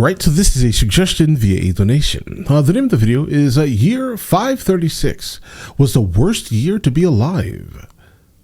Alright, so this is a suggestion via a donation. The name of the video is Year 536 was the worst year to be alive.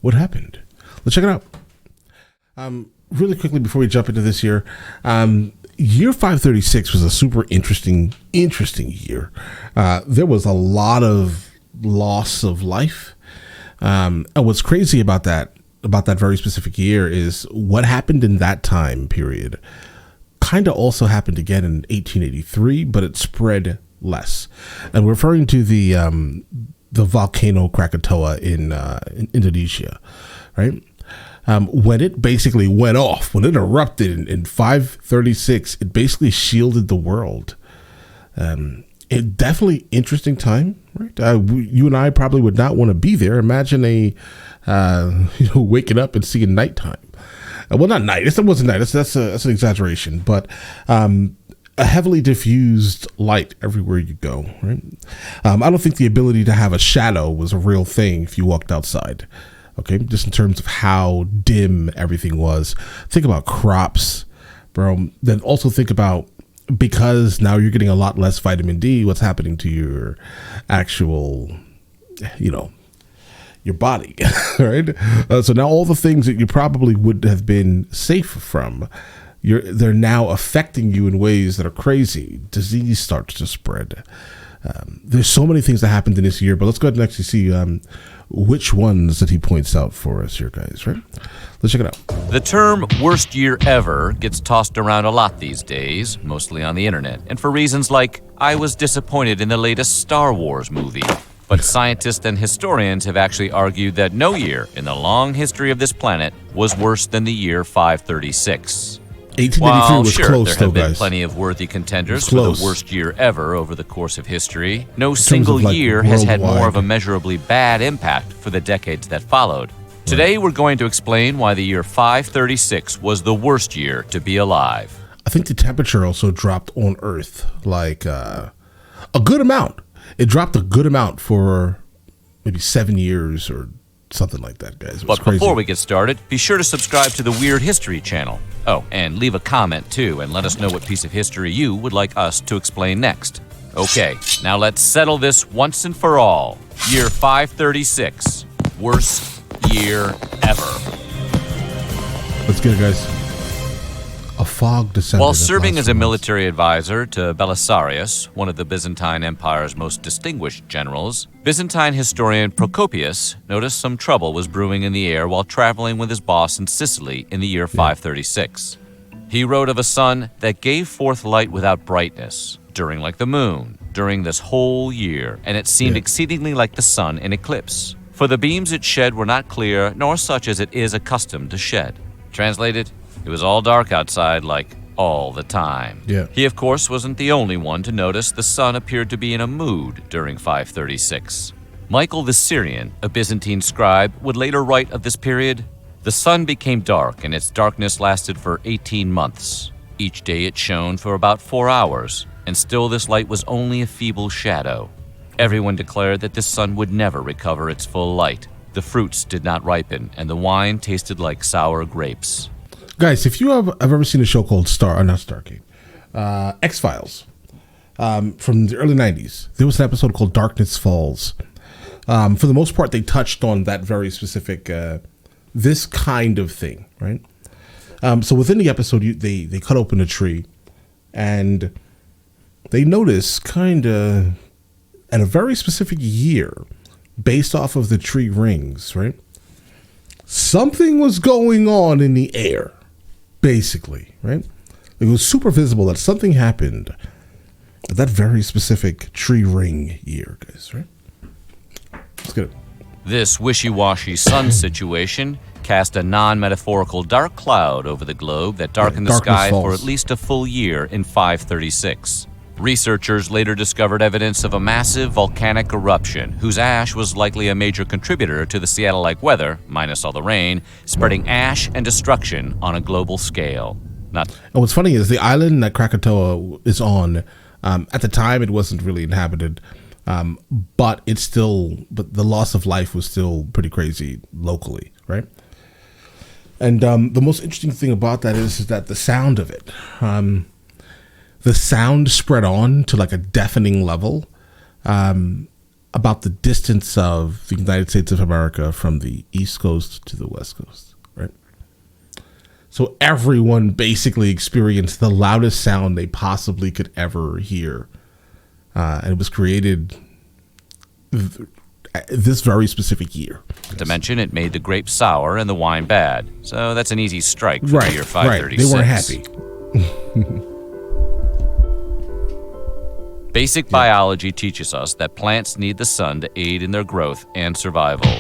What happened? Let's check it out. Really quickly before we jump into this year, Year 536 was a super interesting year. There was a lot of loss of life. And what's crazy about that very specific year is what happened in that time period kind of also happened again in 1883, but it spread less. And we're referring to the volcano Krakatoa in Indonesia, right? When it basically went off, when it erupted in 536, it basically shielded the world. It definitely interesting time, right? You and I probably would not want to be there. Imagine waking up and seeing nighttime. Well, not night. It wasn't night. That's an exaggeration. But a heavily diffused light everywhere you go, right? I don't think the ability to have a shadow was a real thing if you walked outside. Okay, just in terms of how dim everything was. Think about crops, bro. Then also think about, because now you're getting a lot less vitamin D, what's happening to your actual, your body, right? So now all the things that you probably would have been safe from, they're now affecting you in ways that are crazy. Disease starts to spread. There's so many things that happened in this year, but let's go ahead and actually see which ones that he points out for us here, guys, right? Let's check it out. The term worst year ever gets tossed around a lot these days, mostly on the internet, and for reasons like, I was disappointed in the latest Star Wars movie. But scientists and historians have actually argued that no year in the long history of this planet was worse than the year 536. 1883 While was sure, close, there have been guys. plenty of worthy contenders for the worst year ever over the course of history, no single of, year has had more worldwide. of a measurably bad impact for the decades that followed. Today, we're going to explain why the year 536 was the worst year to be alive. I think the temperature also dropped on Earth like a good amount. It dropped a good amount for maybe 7 years or something like that, guys. It was But crazy. before we get started, be sure to subscribe to the Weird History channel. Oh, and leave a comment too, and let us know what piece of history you would like us to explain next. Okay, now let's settle this once and for all. Year 536, worst year ever. Let's get it, guys. A fog descended. While serving as a military advisor to Belisarius, one of the Byzantine Empire's most distinguished generals, Byzantine historian Procopius noticed some trouble was brewing in the air while traveling with his boss in Sicily in the year 536. He wrote of a sun that gave forth light without brightness, during like the moon, during this whole year, and it seemed exceedingly like the sun in eclipse. For the beams it shed were not clear, nor such as it is accustomed to shed. Translated, it was all dark outside, like all the time. Yeah. He, of course, wasn't the only one to notice the sun appeared to be in a mood during 536. Michael the Syrian, a Byzantine scribe, would later write of this period, the sun became dark, and its darkness lasted for 18 months. Each day it shone for about 4 hours, and still this light was only a feeble shadow. Everyone declared that this sun would never recover its full light. The fruits did not ripen, and the wine tasted like sour grapes. Guys, if you have ever seen a show called X-Files, from the early 90s, there was an episode called Darkness Falls. For the most part, they touched on that very specific, this kind of thing, right? So within the episode, they cut open a tree, and they notice kind of at a very specific year, based off of the tree rings, right? Something was going on in the air. Basically, right? It was super visible that something happened at that very specific tree ring year, guys, right? Let's get it. This wishy-washy sun situation cast a non-metaphorical dark cloud over the globe that darkened the sky for at least a full year in 536. Researchers later discovered evidence of a massive volcanic eruption whose ash was likely a major contributor to the Seattle-like weather, minus all the rain, spreading ash and destruction on a global scale. And what's funny is the island that Krakatoa is on, at the time it wasn't really inhabited, but the loss of life was still pretty crazy locally, right? And the most interesting thing about that is that the sound of it, the sound spread on to like a deafening level, about the distance of the United States of America from the East Coast to the West Coast, right? So everyone basically experienced the loudest sound they possibly could ever hear. And it was created this very specific year. To mention, it made the grape sour and the wine bad. So that's an easy strike for the year 536. They weren't happy. Basic biology teaches us that plants need the sun to aid in their growth and survival.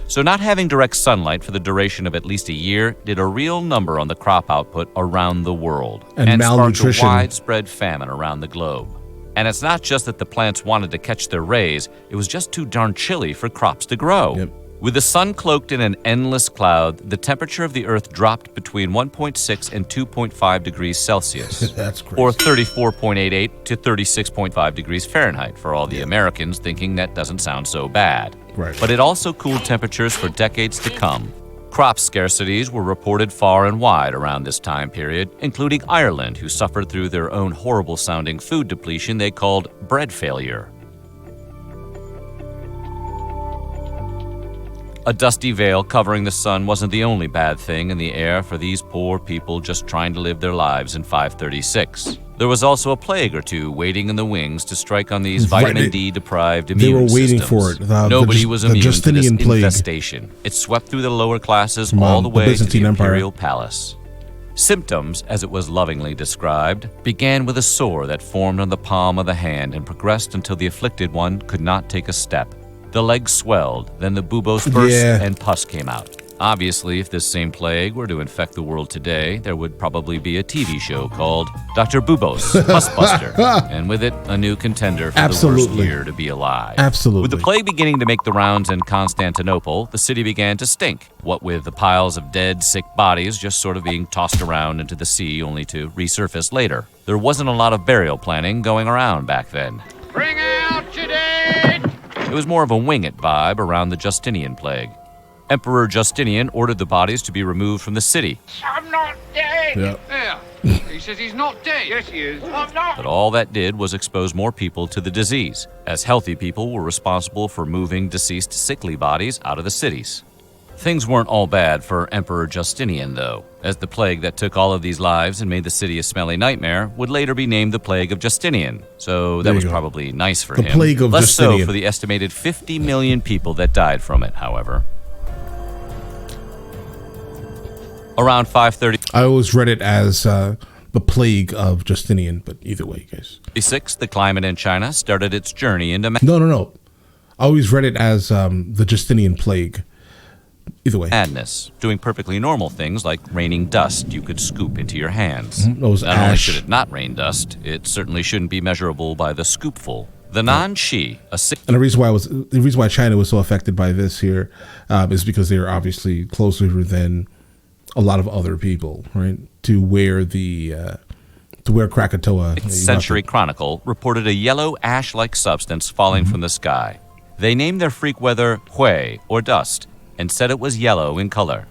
So not having direct sunlight for the duration of at least a year did a real number on the crop output around the world and sparked a widespread famine around the globe. And it's not just that the plants wanted to catch their rays, it was just too darn chilly for crops to grow. Yep. With the sun cloaked in an endless cloud, the temperature of the Earth dropped between 1.6 and 2.5 degrees Celsius. That's crazy. Or 34.88 to 36.5 degrees Fahrenheit for all the Americans thinking that doesn't sound so bad. Right. But it also cooled temperatures for decades to come. Crop scarcities were reported far and wide around this time period, including Ireland, who suffered through their own horrible-sounding food depletion they called bread failure. A dusty veil covering the sun wasn't the only bad thing in the air for these poor people just trying to live their lives in 536. There was also a plague or two waiting in the wings to strike on these vitamin D-deprived immune systems. They were waiting for it. Nobody was immune to this plague. infestation. It swept through the lower classes all the way to the imperial palace. Symptoms, as it was lovingly described, began with a sore that formed on the palm of the hand and progressed until the afflicted one could not take a step. The legs swelled, then the buboes burst and pus came out. Obviously, if this same plague were to infect the world today, there would probably be a TV show called Dr. Bubos, Pussbuster, and with it, a new contender for the worst year to be alive. Absolutely. With the plague beginning to make the rounds in Constantinople, the city began to stink, what with the piles of dead, sick bodies just sort of being tossed around into the sea only to resurface later. There wasn't a lot of burial planning going around back then. Bring out your dead! It was more of a wing-it vibe around the Justinian plague. Emperor Justinian ordered the bodies to be removed from the city. I'm not dead! Yeah. Yeah. He says he's not dead. Yes, he is. I'm not. But all that did was expose more people to the disease, as healthy people were responsible for moving deceased sickly bodies out of the cities. Things weren't all bad for Emperor Justinian, though, as the plague that took all of these lives and made the city a smelly nightmare would later be named the Plague of Justinian. So that was probably nice for him. The Plague of Justinian. Less so for the estimated 50 million people that died from it, however. Around 530. I always read it as the Plague of Justinian, but either way, guys. 36, the climate in China started its journey into No. I always read it as the Justinian Plague. Either way. Madness, doing perfectly normal things like raining dust you could scoop into your hands. Not only should it not rain dust, it certainly shouldn't be measurable by the scoopful. The Nan-Shi, and the reason why China was so affected by this here is because they're obviously closer than a lot of other people, right? To where Krakatoa. 6th century chronicle reported a yellow ash-like substance falling from the sky. They named their freak weather Hui, or dust, and said it was yellow in color.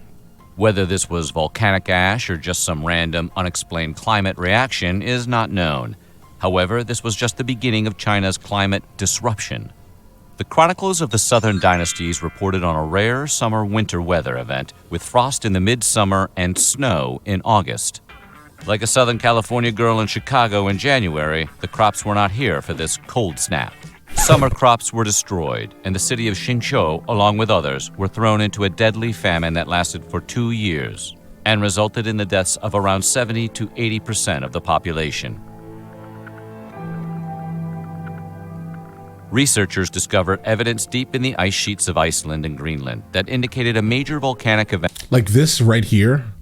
Whether this was volcanic ash or just some random, unexplained climate reaction is not known. However, this was just the beginning of China's climate disruption. The chronicles of the southern dynasties reported on a rare summer-winter weather event with frost in the midsummer and snow in August. Like a Southern California girl in Chicago in January, the crops were not here for this cold snap. Summer crops were destroyed, and the city of Xingqiu, along with others, were thrown into a deadly famine that lasted for 2 years and resulted in the deaths of around 70 to 80% of the population. Researchers discovered evidence deep in the ice sheets of Iceland and Greenland that indicated a major volcanic event. Like this right here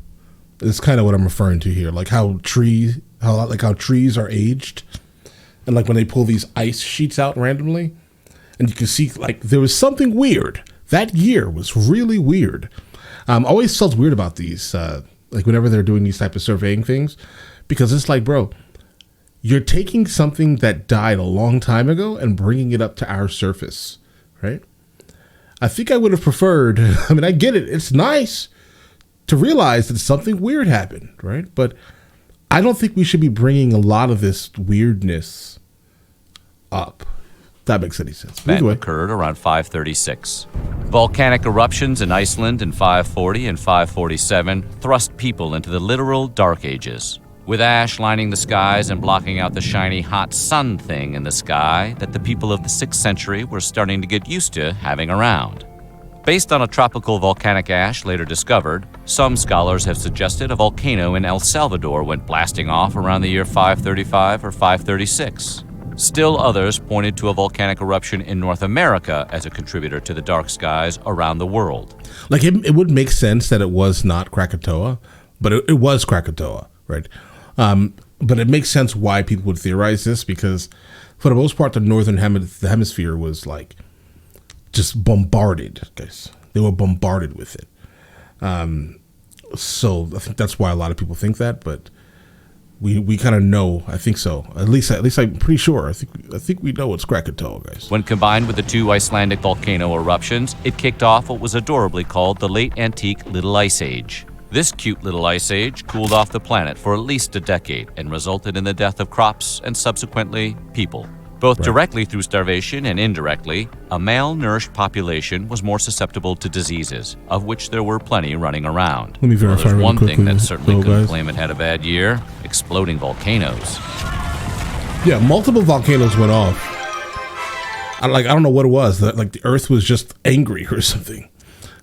is kind of what I'm referring to here. Like how trees are aged. And like when they pull these ice sheets out randomly, and you can see like there was something weird. That year was really weird. Always felt weird about these, like whenever they're doing these type of surveying things, because it's like, bro, you're taking something that died a long time ago and bringing it up to our surface, right? I think I would have preferred, I mean, I get it. It's nice to realize that something weird happened, right? But I don't think we should be bringing a lot of this weirdness up. That makes any sense. Event occurred around 536. Volcanic eruptions in Iceland in 540 and 547 thrust people into the literal Dark Ages, with ash lining the skies and blocking out the shiny hot sun thing in the sky that the people of the 6th century were starting to get used to having around. Based on a tropical volcanic ash later discovered, some scholars have suggested a volcano in El Salvador went blasting off around the year 535 or 536. Still others pointed to a volcanic eruption in North America as a contributor to the dark skies around the world. Like, it would make sense that it was not Krakatoa, but it was Krakatoa, right? But it makes sense why people would theorize this, because for the most part, the northern hemisphere was like just bombarded, guys. They were bombarded with it. So I think that's why a lot of people think that, but we kind of know. I think so. At least I'm pretty sure. I think we know it's Krakatoa, guys. When combined with the 2 Icelandic volcano eruptions, it kicked off what was adorably called the Late Antique Little Ice Age. This cute little ice age cooled off the planet for at least a decade and resulted in the death of crops and subsequently people. Both directly through starvation and indirectly, a malnourished population was more susceptible to diseases, of which there were plenty running around. Let me verify there's really one quickly, thing that certainly couldn't guys. claim it had a bad year: exploding volcanoes. Yeah, multiple volcanoes went off. I don't know what it was. Like the Earth was just angry or something.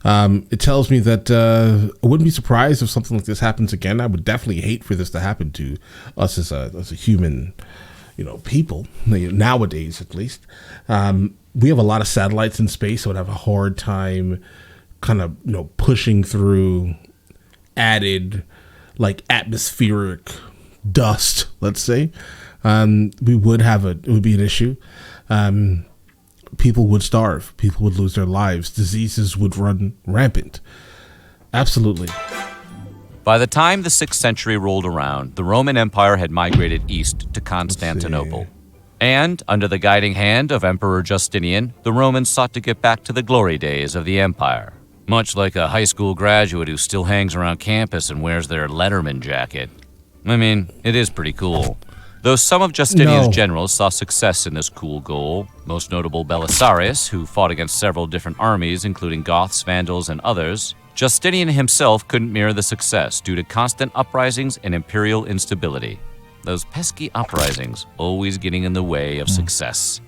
It tells me that I wouldn't be surprised if something like this happens again. I would definitely hate for this to happen to us as a human, people, nowadays at least. We have a lot of satellites in space, so I'd have a hard time kind of, pushing through added, like, atmospheric dust, let's say. It would be an issue. People would starve. People would lose their lives. Diseases would run rampant. Absolutely. By the time the 6th century rolled around, the Roman Empire had migrated east to Constantinople. And, under the guiding hand of Emperor Justinian, the Romans sought to get back to the glory days of the empire. Much like a high school graduate who still hangs around campus and wears their Letterman jacket. I mean, it is pretty cool. Though some of Justinian's generals saw success in this cool goal, most notable Belisarius, who fought against several different armies, including Goths, Vandals, and others, Justinian himself couldn't mirror the success due to constant uprisings and imperial instability. Those pesky uprisings always getting in the way of success.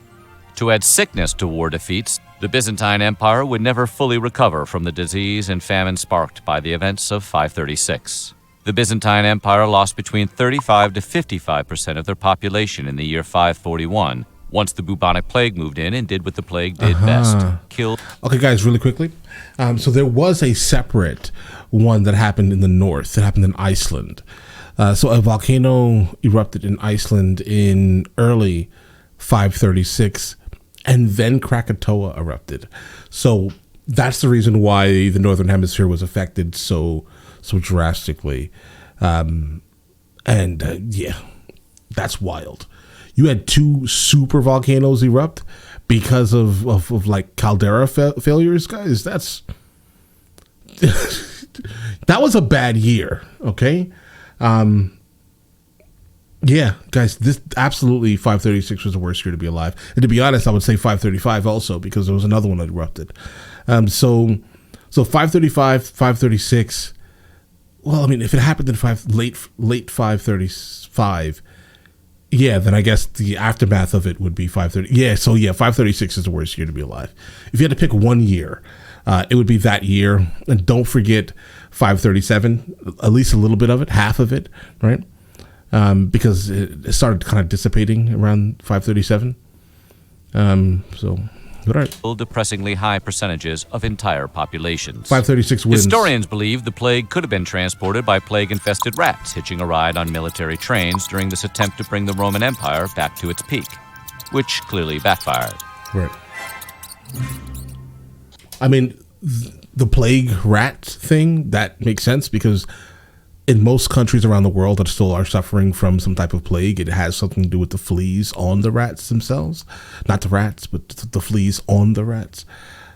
To add sickness to war defeats, the Byzantine Empire would never fully recover from the disease and famine sparked by the events of 536. The Byzantine Empire lost between 35 to 55% of their population in the year 541, once the bubonic plague moved in and did what the plague did best: killed. Okay, guys, really quickly. So there was a separate one that happened in the north. That happened in Iceland. So a volcano erupted in Iceland in early 536, and then Krakatoa erupted. So that's the reason why the northern hemisphere was affected so drastically. Yeah, that's wild. You had 2 super volcanoes erupt because of like caldera failures, guys. That's that was a bad year. Okay. Yeah, guys, this absolutely 536 was the worst year to be alive. And to be honest, I would say 535 also, because there was another one that erupted. So 535, 536. Well, I mean, if it happened in late 535, yeah, then I guess the aftermath of it would be 530. Yeah, so yeah, 536 is the worst year to be alive. If you had to pick one year, it would be that year. And don't forget 537, at least a little bit of it, half of it, right? Because it started kind of dissipating around 537. So, all right. Depressingly high percentages of entire populations. 536 wins. Historians believe the plague could have been transported by plague-infested rats hitching a ride on military trains during this attempt to bring the Roman Empire back to its peak, which clearly backfired. Right. I mean, the plague rat thing, that makes sense, because in most countries around the world that still are suffering from some type of plague, it has something to do with the fleas on the rats themselves. Not the rats, but the fleas on the rats.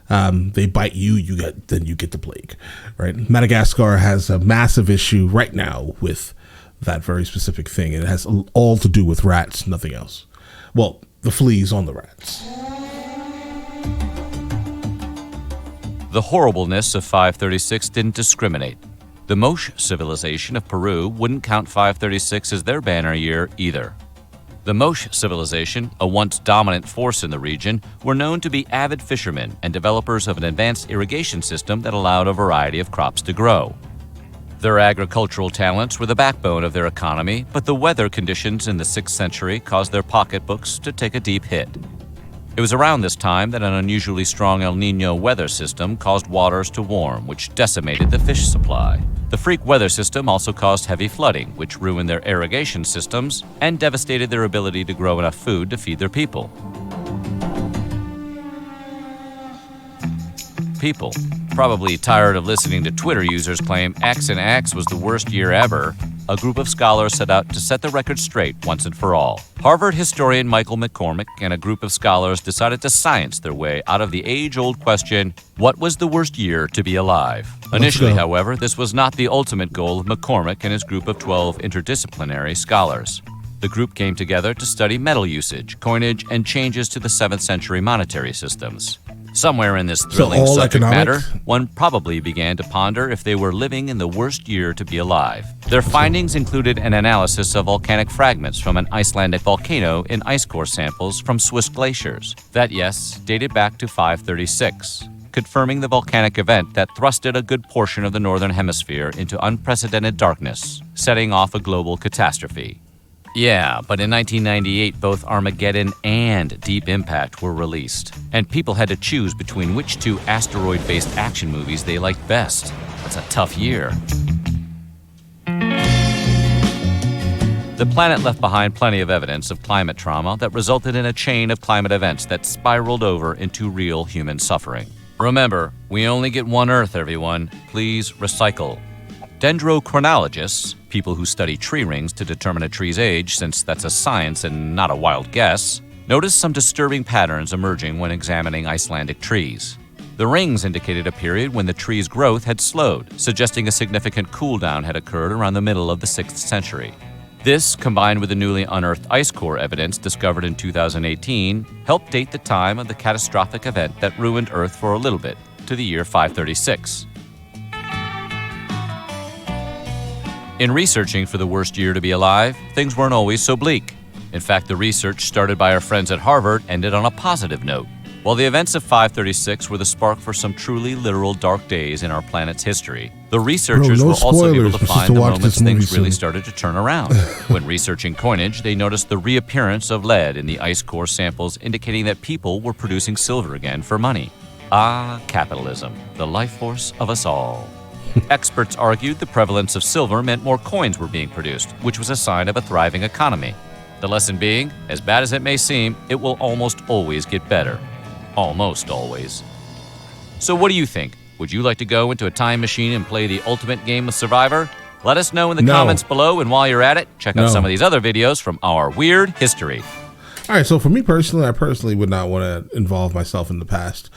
They bite you, then you get the plague, right? Madagascar has a massive issue right now with that very specific thing. It has all to do with rats, nothing else. Well, the fleas on the rats. The horribleness of 536 didn't discriminate. The Moche civilization of Peru wouldn't count 536 as their banner year either. The Moche civilization, a once dominant force in the region, were known to be avid fishermen and developers of an advanced irrigation system that allowed a variety of crops to grow. Their agricultural talents were the backbone of their economy, but the weather conditions in the 6th century caused their pocketbooks to take a deep hit. It was around this time that an unusually strong El Niño weather system caused waters to warm, which decimated the fish supply. The freak weather system also caused heavy flooding, which ruined their irrigation systems and devastated their ability to grow enough food to feed their people. People, probably tired of listening to Twitter users claim X and X was the worst year ever, a group of scholars set out to set the record straight once and for all. Harvard historian Michael McCormick and a group of scholars decided to science their way out of the age-old question, what was the worst year to be alive? Initially, however, this was not the ultimate goal of McCormick and his group of 12 interdisciplinary scholars. The group came together to study metal usage, coinage, and changes to the 7th century monetary systems. Somewhere in this thrilling subject matter, one probably began to ponder if they were living in the worst year to be alive. Their findings included an analysis of volcanic fragments from an Icelandic volcano in ice core samples from Swiss glaciers that, yes, dated back to 536, confirming the volcanic event that thrusted a good portion of the northern hemisphere into unprecedented darkness, setting off a global catastrophe. Yeah, but in 1998, both Armageddon and Deep Impact were released, and people had to choose between which two asteroid-based action movies they liked best. That's a tough year. The planet left behind plenty of evidence of climate trauma that resulted in a chain of climate events that spiraled over into real human suffering. Remember, we only get one Earth, everyone. Please recycle. Dendrochronologists, people who study tree rings to determine a tree's age, since that's a science and not a wild guess, noticed some disturbing patterns emerging when examining Icelandic trees. The rings indicated a period when the tree's growth had slowed, suggesting a significant cool-down had occurred around the middle of the 6th century. This, combined with the newly unearthed ice core evidence discovered in 2018, helped date the time of the catastrophic event that ruined Earth for a little bit, to the year 536. In researching for the worst year to be alive, things weren't always so bleak. In fact, the research started by our friends at Harvard ended on a positive note. While the events of 536 were the spark for some truly literal dark days in our planet's history, the researchers were also able to find the moments things really started to turn around. When researching coinage, they noticed the reappearance of lead in the ice core samples, indicating that people were producing silver again for money. Ah, capitalism, the life force of us all. Experts argued the prevalence of silver meant more coins were being produced, which was a sign of a thriving economy. The lesson being, as bad as it may seem, it will almost always get better. Almost always. So what do you think? Would you like to go into a time machine and play the ultimate game of Survivor? Let us know in the comments below, and while you're at it, check out some of these other videos from our weird history. All right, so for me personally, I personally would not want to involve myself in the past,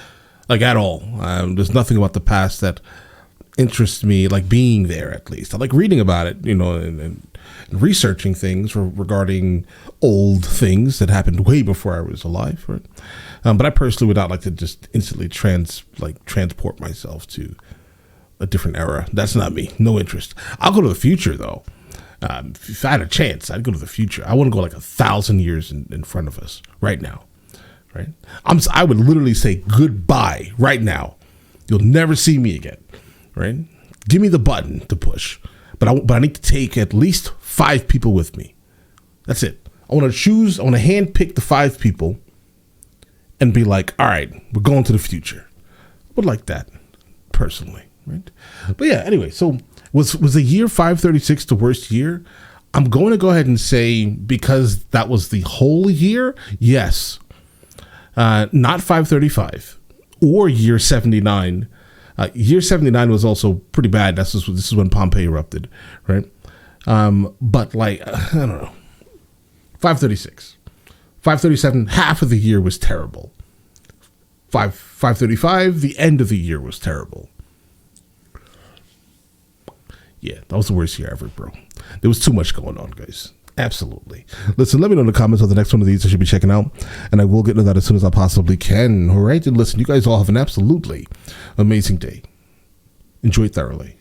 like at all. There's nothing about the past that interests me, like being there at least. I like reading about it, you know, and researching things regarding old things that happened way before I was alive, right? But I personally would not like to just instantly transport myself to a different era. That's not me. No interest. I'll go to the future though. If I had a chance, I'd go to the future. I want to go like 1,000 years in front of us right now, right? I would literally say goodbye right now. You'll never see me again. Right? Give me the button to push, but I need to take at least 5 people with me. That's it. I want to handpick the 5 people and be like, all right, we're going to the future. I would like that personally, right? But yeah, anyway, so was the year 536 the worst year? I'm going to go ahead and say, because that was the whole year, yes. Not 535 or year 79. Year 79 was also pretty bad. This is when Pompeii erupted, right? But like, I don't know, 536, 537, half of the year was terrible. 535, the end of the year was terrible. Yeah, that was the worst year ever, bro. There was too much going on, guys. Absolutely. Listen, let me know in the comments of the next one of these I should be checking out, and I will get into that as soon as I possibly can. All right, and listen, you guys all have an absolutely amazing day. Enjoy it thoroughly.